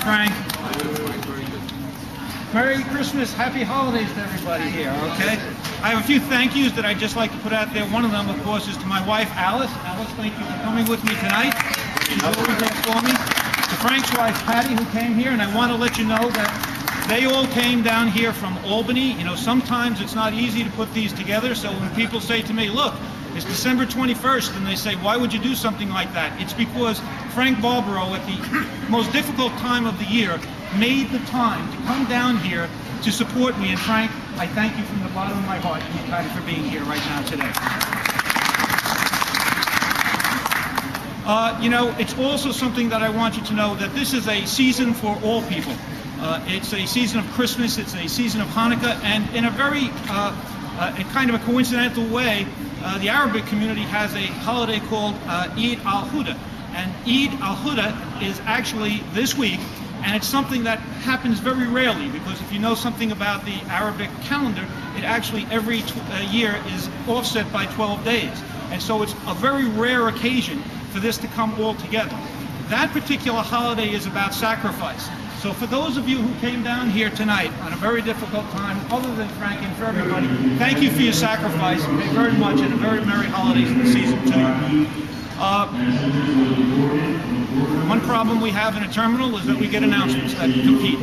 Frank. Merry Christmas, happy holidays to everybody here, okay? I have a few thank yous that I'd just like to put out there. One of them, of course, is to my wife, Alice. Alice, thank you for coming with me tonight. She's always there for me. To Frank's wife, Patty, who came here, and I want to let you know that they all came down here from Albany. You know, sometimes it's not easy to put these together, so when people say to me, look, it's December 21st, and they say, why would you do something like that? It's because Frank Barbaro, at the most difficult time of the year, made the time to come down here to support me. And Frank, I thank you from the bottom of my heart, Patty, for being here right now today. You know, it's also something that I want you to know, that this is a season for all people. It's a season of Christmas, it's a season of Hanukkah, and in a very kind of a coincidental way, the Arabic community has a holiday called Eid al-Huda. And Eid al-Huda is actually this week, and it's something that happens very rarely, because if you know something about the Arabic calendar, it actually every year is offset by 12 days. And so it's a very rare occasion for this to come all together. That particular holiday is about sacrifice. So for those of you who came down here tonight on a very difficult time, other than Frank and for everybody, thank you for your sacrifice very much, and a very merry holidays season to you. One problem we have in a terminal is that we get announcements that compete.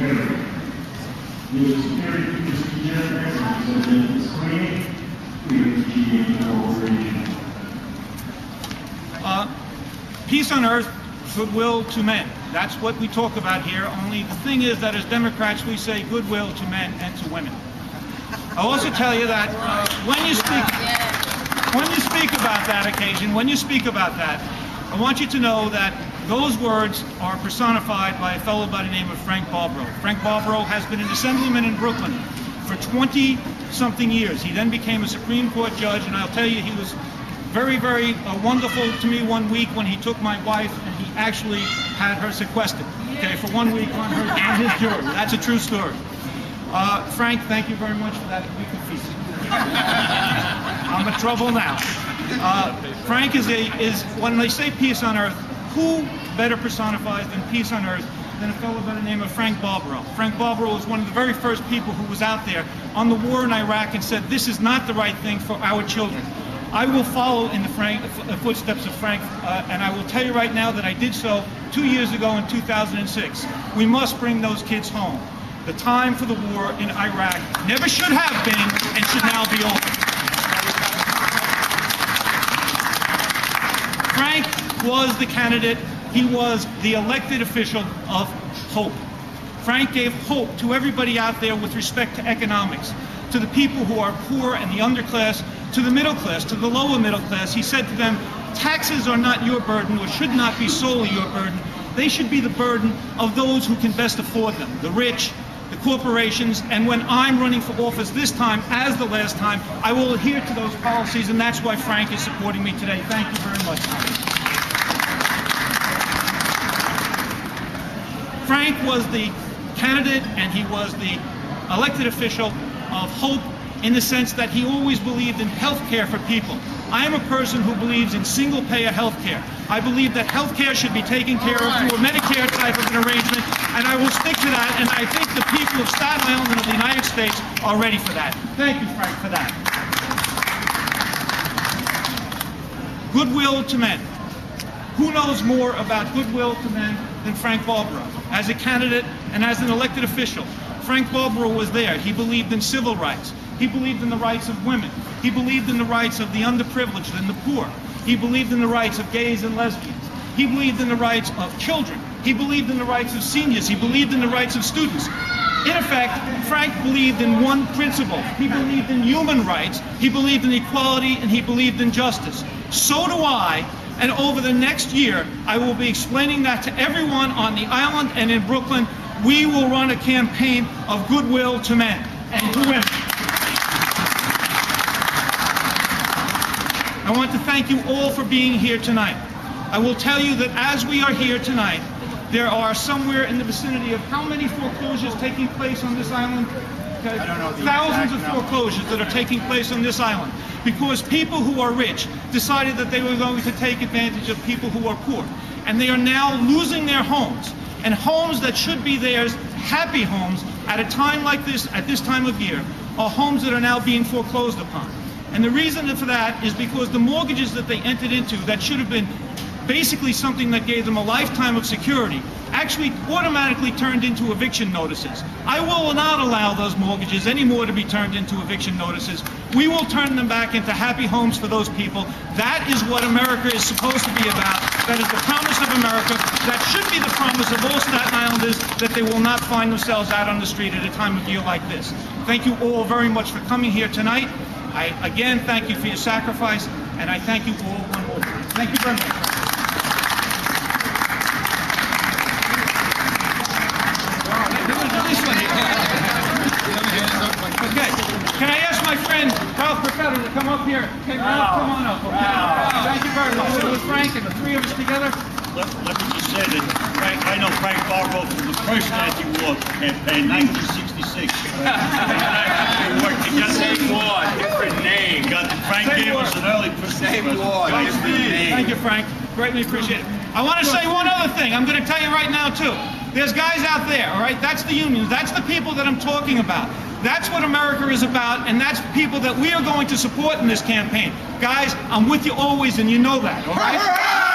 Peace on earth, goodwill to men. That's what we talk about here, only the thing is that as Democrats we say goodwill to men and to women. I'll also tell you that when you speak about that occasion, when you speak about that, I want you to know that those words are personified by a fellow by the name of Frank Barbaro. Frank Barbaro has been an assemblyman in Brooklyn for 20-something years. He then became a Supreme Court judge, and I'll tell you, he was very, very wonderful to me one week when he took my wife and he actually had her sequestered, okay, for 1 week on his jury. That's a true story. Frank, thank you very much for that. I'm in trouble now. Frank is when they say peace on earth, who better personifies than peace on earth than a fellow by the name of Frank Barbaro. Frank Barbaro was one of the very first people who was out there on the war in Iraq and said, this is not the right thing for our children. I will follow in the footsteps of Frank, and I will tell you right now that I did so 2 years ago in 2006. We must bring those kids home. The time for the war in Iraq never should have been and should now be over. Frank was the candidate. He was the elected official of hope. Frank gave hope to everybody out there with respect to economics, to the people who are poor and the underclass, to the middle class, to the lower middle class. He said to them, taxes are not your burden, or should not be solely your burden. They should be the burden of those who can best afford them, the rich, the corporations, and when I'm running for office this time, as the last time, I will adhere to those policies, and that's why Frank is supporting me today. Thank you very much. Frank was the candidate, and he was the elected official of hope, in the sense that he always believed in health care for people. I am a person who believes in single-payer health care. I believe that health care should be taken care of through a Medicare type of an arrangement, and I will stick to that, and I think the people of Staten Island and of the United States are ready for that. Thank you, Frank, for that. Goodwill to men. Who knows more about goodwill to men than Frank Barbaro? As a candidate and as an elected official, Frank Barbaro was there. He believed in civil rights. He believed in the rights of women. He believed in the rights of the underprivileged and the poor. He believed in the rights of gays and lesbians. He believed in the rights of children. He believed in the rights of seniors. He believed in the rights of students. In effect, Frank believed in one principle. He believed in human rights. He believed in equality, and he believed in justice. So do I. And over the next year, I will be explaining that to everyone on the island and in Brooklyn. We will run a campaign of goodwill to men and to women. I want to thank you all for being here tonight. I will tell you that as we are here tonight, there are somewhere in the vicinity of how many foreclosures taking place on this island? Okay. I don't know. Thousands of foreclosures that are taking place on this island because people who are rich decided that they were going to take advantage of people who are poor. And they are now losing their homes. And homes that should be theirs, happy homes, at a time like this, at this time of year, are homes that are now being foreclosed upon. And the reason for that is because the mortgages that they entered into that should have been basically something that gave them a lifetime of security actually automatically turned into eviction notices. I will not allow those mortgages anymore to be turned into eviction notices. We will turn them back into happy homes for those people. That is what America is supposed to be about. That is the promise of America. That should be the promise of all Staten Islanders, that they will not find themselves out on the street at a time of year like this. Thank you all very much for coming here tonight. I again thank you for your sacrifice, and I thank you all one more time. Thank you very much. Okay, can I ask my friend Ralph Barbaro to come up here? Okay, Ralph, come on up. Okay. Thank you very much. So with Frank and the three of us together. Let me just say that I know Frank Barbaro from the first anti-war campaign, 1966. We worked together. Same war, different name. Frank gave us an early Christmas present. Thank you, Frank. Greatly appreciate it. I want to say one other thing. I'm going to tell you right now, too. There's guys out there, all right? That's the unions. That's the people that I'm talking about. That's what America is about, and that's people that we are going to support in this campaign. Guys, I'm with you always, and you know that, all right?